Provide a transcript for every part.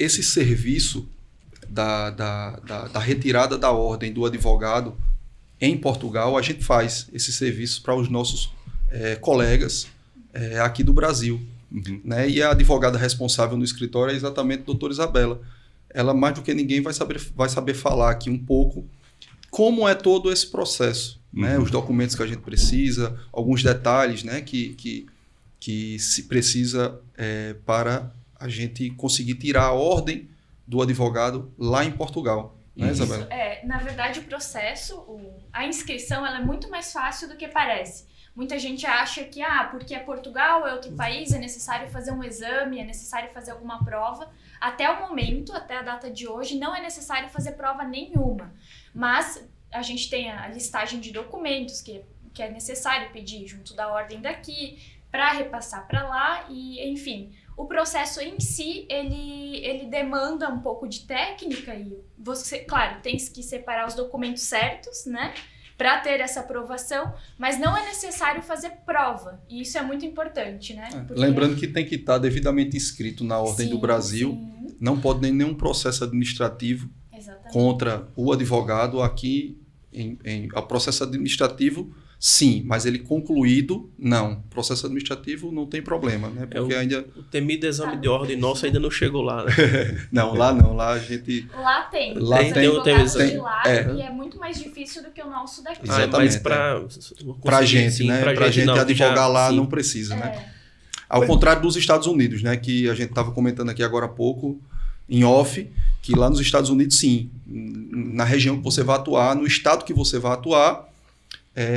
esse serviço da retirada da ordem do advogado em Portugal, a gente faz esse serviço para os nossos colegas aqui do Brasil. Uhum. Né? E a advogada responsável no escritório é exatamente a doutora Isabela. Ela, mais do que ninguém, vai saber falar aqui um pouco como é todo esse processo. Uhum. Né? Os documentos que a gente precisa, alguns detalhes, né? que se precisa para a gente conseguir tirar a ordem do advogado lá em Portugal. Né, Isabela? Na verdade, o processo, a inscrição, ela é muito mais fácil do que parece. Muita gente acha que, porque é Portugal, é outro país, é necessário fazer um exame, é necessário fazer alguma prova. Até o momento, até a data de hoje, não é necessário fazer prova nenhuma. Mas a gente tem a listagem de documentos que é necessário pedir junto da ordem daqui, para repassar para lá e, enfim... O processo em si, ele demanda um pouco de técnica e você, claro, tem que separar os documentos certos, né, para ter essa aprovação, mas não é necessário fazer prova, e isso é muito importante, né? Porque... Lembrando que tem que estar devidamente inscrito na Ordem do Brasil, sim. Não pode ter nenhum processo administrativo Exatamente. Contra o advogado aqui, o processo administrativo... Sim, mas ele concluído, não. Processo administrativo não tem problema, né? Porque ainda... O temido exame de ordem nosso ainda não chegou lá, né? Não, lá não. Lá a gente... Lá tem. Lá Os tem advogados exame. de lá e é muito mais difícil do que o nosso daqui. Exatamente. Mas pra gente, sim, né? Pra gente não, advogar lá sim. não precisa, né? Ao contrário dos Estados Unidos, né? Que a gente estava comentando aqui agora há pouco, em off, que lá nos Estados Unidos, sim. Na região que você vai atuar, no estado que você vai atuar,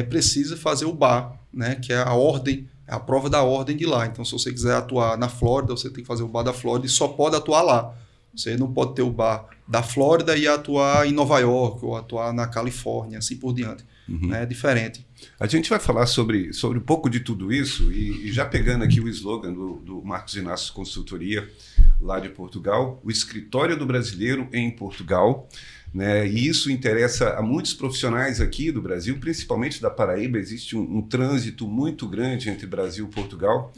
precisa fazer o BAR, né? Que é a ordem, a prova da ordem de lá. Então, se você quiser atuar na Flórida, você tem que fazer o BAR da Flórida e só pode atuar lá. Você não pode ter o BAR da Flórida e atuar em Nova York ou atuar na Califórnia, assim por diante. Uhum. É diferente. A gente vai falar sobre um pouco de tudo isso e já pegando aqui o slogan do Marcos Inácio Consultoria, lá de Portugal, o escritório do brasileiro em Portugal. Né? E isso interessa a muitos profissionais aqui do Brasil, principalmente da Paraíba. Existe um trânsito muito grande entre Brasil e Portugal.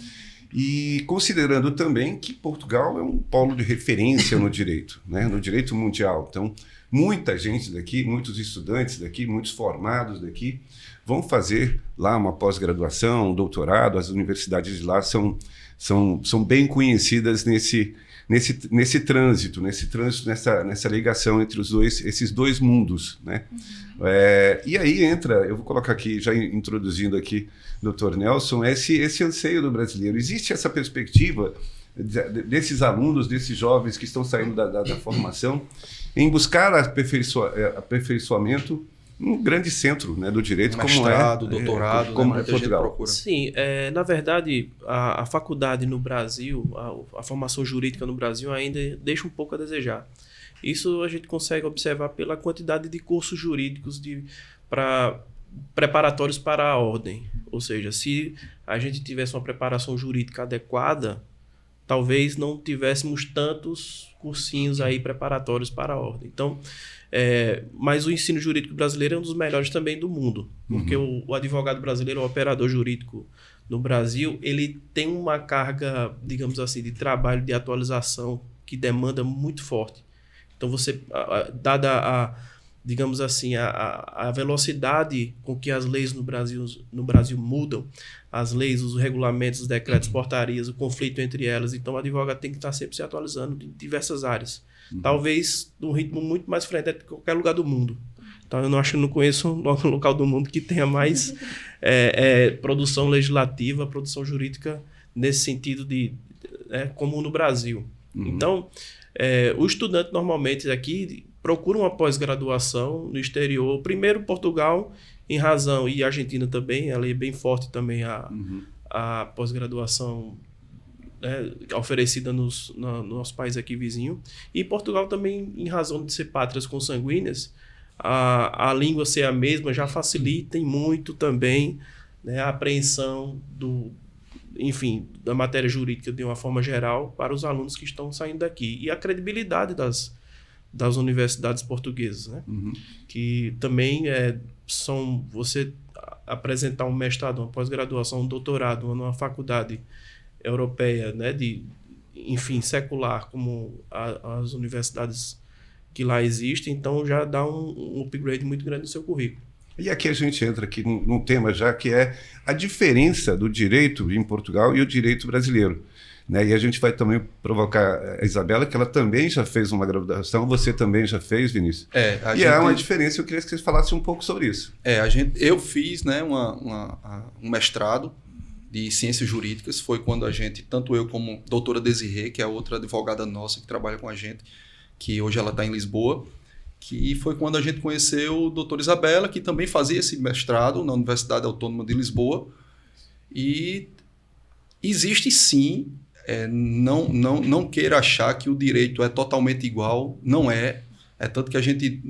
E considerando também que Portugal é um polo de referência no direito, né? No direito mundial. Então, muita gente daqui, muitos estudantes daqui, muitos formados daqui, vão fazer lá uma pós-graduação, um doutorado. As universidades de lá são bem conhecidas nesse trânsito, nessa ligação entre esses dois mundos, né? E aí entra, eu vou colocar aqui, já introduzindo aqui, Dr. Nelson, esse anseio do brasileiro. Existe essa perspectiva desses alunos, desses jovens que estão saindo da formação, em buscar aperfeiçoamento num grande centro, né, do direito, mestrado, doutorado, como né, é Portugal. Sim, na verdade, a faculdade no Brasil, a formação jurídica no Brasil ainda deixa um pouco a desejar. Isso a gente consegue observar pela quantidade de cursos jurídicos preparatórios para a ordem. Ou seja, se a gente tivesse uma preparação jurídica adequada, talvez não tivéssemos tantos cursinhos aí preparatórios para a ordem. Então, mas o ensino jurídico brasileiro é um dos melhores também do mundo, porque o advogado brasileiro, o operador jurídico no Brasil, ele tem uma carga, digamos assim, de trabalho, de atualização que demanda muito forte. Então, dada digamos assim, a velocidade com que as leis no Brasil mudam, as leis, os regulamentos, os decretos, portarias, o conflito entre elas, então o advogado tem que estar sempre se atualizando em diversas áreas. Talvez num ritmo muito mais frenético que qualquer lugar do mundo. Então, eu não conheço um local do mundo que tenha mais produção legislativa, produção jurídica nesse sentido como no Brasil. Então, o estudante normalmente aqui procura uma pós-graduação no exterior. Primeiro, Portugal, em razão, e Argentina também, ela é bem forte também a pós-graduação oferecida no nosso país aqui vizinho. E Portugal também, em razão de ser pátrias consanguíneas, a língua ser a mesma já facilita muito também, né, a apreensão da matéria jurídica de uma forma geral para os alunos que estão saindo daqui. E a credibilidade das universidades portuguesas, né? Que também você apresentar um mestrado, uma pós-graduação, um doutorado numa faculdade europeia, né, enfim, secular, como as universidades que lá existem, então já dá um upgrade muito grande no seu currículo. E aqui a gente entra aqui num tema já que é a diferença do direito em Portugal e o direito brasileiro. Né? E a gente vai também provocar a Isabela, que ela também já fez uma graduação, você também já fez, Vinícius. Há uma diferença, eu queria que você falasse um pouco sobre isso. Eu fiz, né, um mestrado de Ciências Jurídicas, foi quando tanto eu como a doutora Desirê, que é outra advogada nossa que trabalha com a gente, que hoje ela está em Lisboa, que foi quando a gente conheceu a doutora Isabela, que também fazia esse mestrado na Universidade Autônoma de Lisboa. E existe sim, não queira achar que o direito é totalmente igual, não é. É tanto que a gente,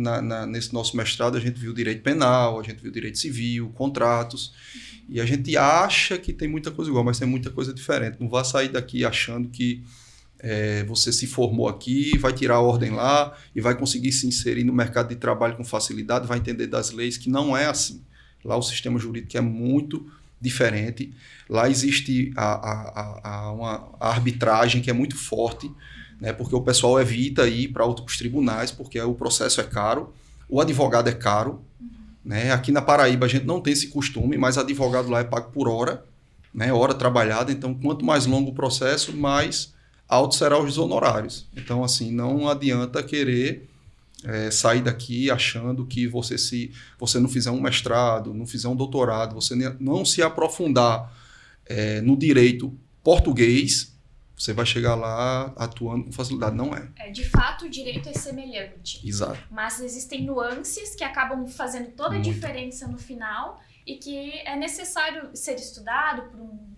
nesse nosso mestrado, a gente viu direito penal, a gente viu direito civil, contratos, e a gente acha que tem muita coisa igual, mas tem muita coisa diferente. Não vá sair daqui achando que você se formou aqui, vai tirar a ordem lá e vai conseguir se inserir no mercado de trabalho com facilidade, vai entender das leis, que não é assim. Lá o sistema jurídico é muito diferente. Lá existe uma arbitragem que é muito forte, né, porque o pessoal evita ir para outros tribunais, porque o processo é caro, o advogado é caro. Né? Aqui na Paraíba a gente não tem esse costume, mas advogado lá é pago por hora, né, hora trabalhada. Então, quanto mais longo o processo, mais altos serão os honorários. Então, assim, não adianta querer sair daqui achando que você não fizer um mestrado, não fizer um doutorado, você não se aprofundar no direito português, você vai chegar lá atuando com facilidade. Não é. De fato, o direito é semelhante. Exato. Mas existem nuances que acabam fazendo toda a diferença no final e que é necessário ser estudado por um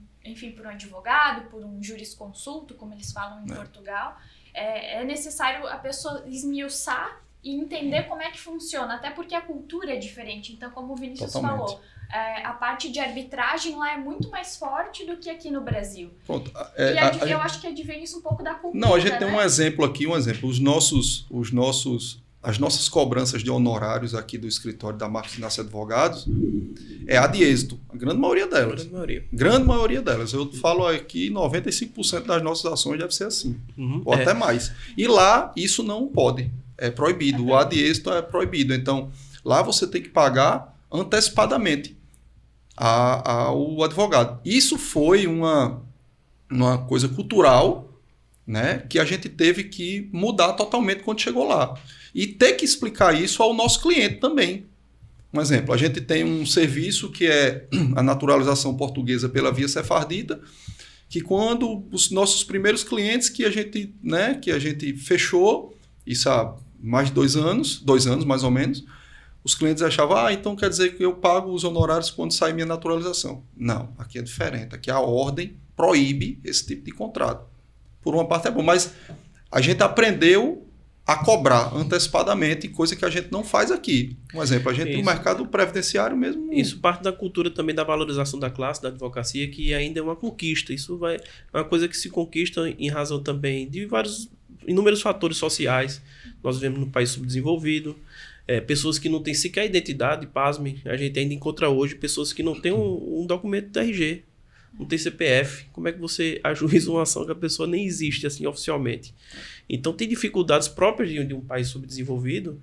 advogado, por um jurisconsulto, como eles falam em Portugal. É necessário a pessoa esmiuçar e entender como é que funciona, até porque a cultura é diferente. Então, como o Vinícius falou, a parte de arbitragem lá é muito mais forte do que aqui no Brasil. Pronto. Eu acho que advém isso um pouco da cultura. Não, a gente tem um exemplo aqui, as nossas cobranças de honorários aqui do escritório da Marcos Inácio Advogados é a de êxito, a grande maioria delas. Grande maioria delas. Eu falo aqui, 95% das nossas ações deve ser assim, ou até mais. E lá, isso não pode, é proibido. O A de êxito é proibido. Então, lá você tem que pagar antecipadamente ao advogado. Isso foi uma coisa cultural, né, que a gente teve que mudar totalmente quando chegou lá. E ter que explicar isso ao nosso cliente também. Um exemplo, a gente tem um serviço que é a naturalização portuguesa pela via sefardita, que quando os nossos primeiros clientes que a gente fechou, isso há mais de 2 anos mais ou menos, os clientes achavam, então quer dizer que eu pago os honorários quando sai minha naturalização. Não, aqui é diferente. Aqui a ordem proíbe esse tipo de contrato. Por uma parte é bom, mas a gente aprendeu a cobrar antecipadamente, coisa que a gente não faz aqui. Um exemplo, a gente no mercado previdenciário mesmo... Isso parte da cultura também da valorização da classe, da advocacia, que ainda é uma conquista. Isso é uma coisa que se conquista em razão também de inúmeros fatores sociais. Nós vivemos num país subdesenvolvido, pessoas que não têm sequer identidade, pasmem, a gente ainda encontra hoje pessoas que não têm um documento de RG, não tem CPF. Como é que você ajuiza uma ação que a pessoa nem existe assim oficialmente? Então tem dificuldades próprias de um país subdesenvolvido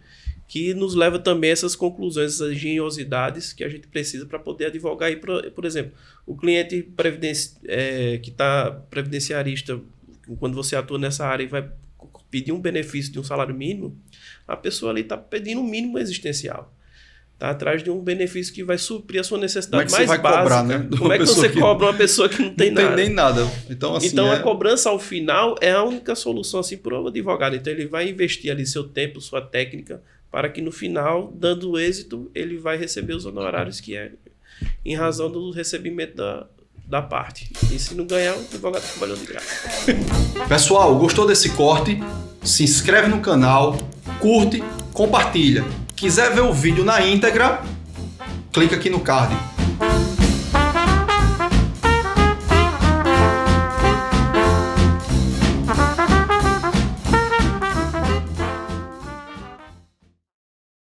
que nos leva também a essas conclusões, essas engenhosidades que a gente precisa para poder advogar. E, por exemplo, o cliente que está previdenciarista, quando você atua nessa área e vai pedir um benefício de um salário mínimo, a pessoa ali está pedindo um mínimo existencial. Está atrás de um benefício que vai suprir a sua necessidade mais básica. Cobrar, né? Como é que você cobra uma pessoa que não tem nada? Não tem nem nada. Então, assim, a cobrança ao final é a única solução assim, para o advogado. Então, ele vai investir ali seu tempo, sua técnica, para que no final, dando êxito, ele vai receber os honorários que é em razão do recebimento da parte. E se não ganhar, o advogado trabalhou de graça. Pessoal, gostou desse corte? Se inscreve no canal, curte, compartilha. Quiser ver o vídeo na íntegra, clica aqui no card.